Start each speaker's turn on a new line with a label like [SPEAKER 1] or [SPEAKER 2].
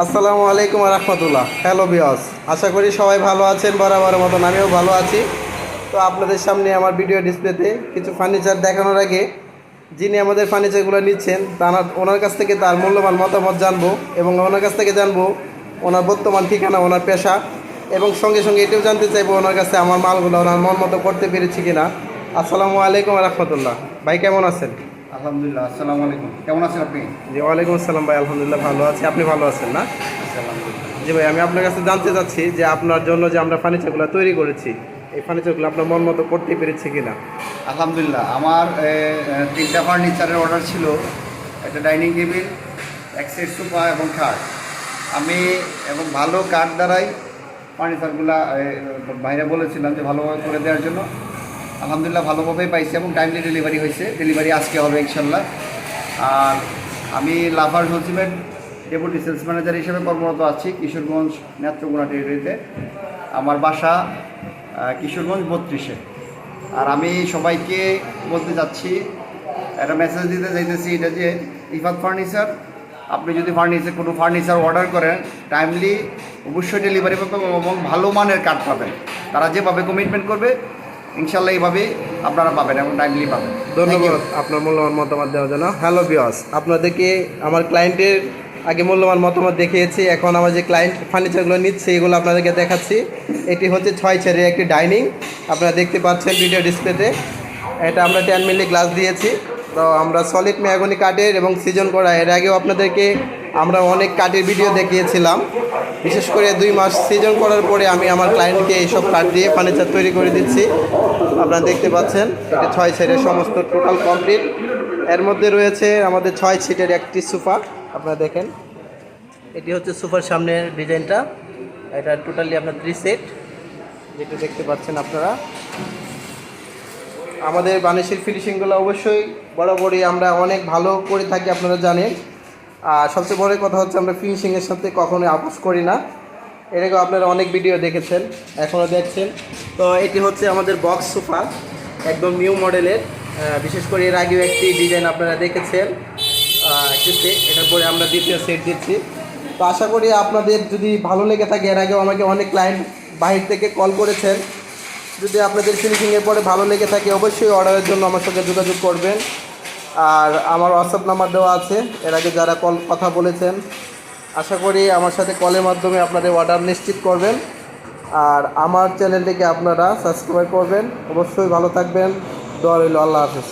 [SPEAKER 1] আসসালামু আলাইকুম রহমতুল্লাহ। হ্যালো বিয়স, আশা করি সবাই ভালো আছেন। বরাবরের মতন আমিও ভালো আছি। তো আপনাদের সামনে আমার ভিডিও ডিসপ্লেতে কিছু ফার্নিচার দেখানোর আগে যিনি আমাদের ফার্নিচারগুলো নিচ্ছেন ওনার কাছ থেকে তার মূল্যবান মতামত জানবো এবং ওনার কাছ থেকে জানবো ওনার বর্তমান ঠিকানা, ওনার পেশা, এবং সঙ্গে সঙ্গে এটাও জানতে চাইবো ওনার কাছে আমার মালগুলো ওনার মন মতো করতে পেরেছি কিনা। আসসালামু আলাইকুম রহমতুল্লাহ। ভাই কেমন আছেন?
[SPEAKER 2] আলহামদুলিল্লাহ। আসসালামু আলাইকুম। কেমন আছেন আপনি?
[SPEAKER 1] জি ওয়ালাইকুম আসসালাম ভাই, আলহামদুলিল্লাহ ভালো আছি। আপনি ভালো আছেন না?
[SPEAKER 2] আচ্ছা, আলহামদুলিল্লাহ।
[SPEAKER 1] জি ভাই, আমি আপনার কাছে জানতে চাচ্ছি যে আপনার জন্য যে আমরা ফার্নিচারগুলো তৈরি করেছি, এই ফার্নিচারগুলো আপনার মন মতো করতে পেরেছি কিনা।
[SPEAKER 2] আলহামদুলিল্লাহ, আমার তিনটা ফার্নিচারের অর্ডার ছিল। একটা ডাইনিং টেবিল, এক সেট সোফা এবং খাট। আমি এবং ভালো কাঠ দ্বারাই ফার্নিচারগুলা বাইরে বলেছিলাম যে ভালোভাবে করে দেওয়ার জন্য। আলহামদুলিল্লাহ ভালোভাবেই পাইছি এবং টাইমলি ডেলিভারি হয়েছে। ডেলিভারি আজকে হবে ইনশাল্লাহ। আর আমি লাভার হলসিমেন্ট ডেপুটি সেলস ম্যানেজার হিসেবে কর্মরত আছি কিশোরগঞ্জ নেত্রকোনা টেরিটরিতে। আমার বাসা কিশোরগঞ্জ 32-এ। আর আমি সবাইকে বলতে যাচ্ছি, একটা মেসেজ দিতে চাইতেছি, এটা যে ইফাত ফার্নিচার, আপনি যদি কোনো ফার্নিচার অর্ডার করেন টাইমলি অবশ্যই ডেলিভারি পাবেন এবং ভালো মানের কাঠ পাবেন। তারা যেভাবে কমিটমেন্ট করবে ইনশাল্লাহ এইভাবেই আপনারা পাবেন এবং টাইমলি পাবেন।
[SPEAKER 1] ধন্যবাদ আপনার মূল্যবান মতামত দেওয়ার জন্য। হ্যালো বিয়স, আপনাদেরকে আমার ক্লায়েন্টের আগে মূল্যবান মতামত দেখিয়েছি, এখন আমার যে ক্লায়েন্ট ফার্নিচারগুলো নিচ্ছে এগুলো আপনাদেরকে দেখাচ্ছি। এটি হচ্ছে 6 চেয়ারের একটি ডাইনিং, আপনারা দেখতে পাচ্ছেন ভিডিও ডিসপ্লেতে। এটা আমরা 10 মিলি গ্লাস দিয়েছি। তো আমরা সলিড মেহগনি কাঠের এবং সিজন করা, এর আগেও আপনাদেরকে আমরা অনেক কাঠের ভিডিও দেখিয়েছিলাম। বিশেষ করে 2 মাস সিজন করার পরে আমি আমার ক্লায়েন্টকে এইসব কাঠ দিয়ে ফার্নিচার তৈরি করে দিচ্ছি। আপনারা দেখতে পাচ্ছেন এটা 6 সিটের সমস্ত টোটাল কমপ্লিট। এর মধ্যে রয়েছে আমাদের 6 সিটের একটি সোফা। আপনারা দেখেন, এটি হচ্ছে সোফার সামনের ডিজাইনটা। এটা টোটালি আপনার 3 সেট, যেটা দেখতে পাচ্ছেন আপনারা। আমাদের বানিশের ফিনিশিংগুলো অবশ্যই বরাবরই আমরা অনেক ভালো করে থাকি, আপনারা জানেন। আর সবচেয়ে বড় কথা হচ্ছে আমরা ফিনিশিংয়ের সাথে কখনোই আপোষ করি না। এর আগেও আপনারা অনেক ভিডিও দেখেছেন, এখনও দেখছেন। তো এটি হচ্ছে আমাদের বক্স সোফা, একদম নিউ মডেলের। বিশেষ করে এর আগেও একটি ডিজাইন আপনারা দেখেছেন, একটি সেট। এটার পরে আমরা দ্বিতীয় সেট দিচ্ছি। তো আশা করি আপনাদের যদি ভালো লেগে থাকে, এর আগেও আমাকে অনেক ক্লায়েন্ট বাহির থেকে কল করেছেন। যদি আপনাদের ফিনিশিংয়ের পরে ভালো লেগে থাকে অবশ্যই অর্ডারের জন্য আমার সঙ্গে যোগাযোগ করবেন। আর আমার হোয়াটসঅ্যাপ নাম্বার দেওয়া আছে, এর আগে যারা কথা বলেছেন। আশা করি আমার সাথে কলের মাধ্যমে আপনাদের অর্ডার নিশ্চিত করবেন। আর আমার চ্যানেলটিকে আপনারা সাবস্ক্রাইব করবেন। অবশ্যই ভালো থাকবেন। দোয়া রইল। আল্লাহ হাফেজ।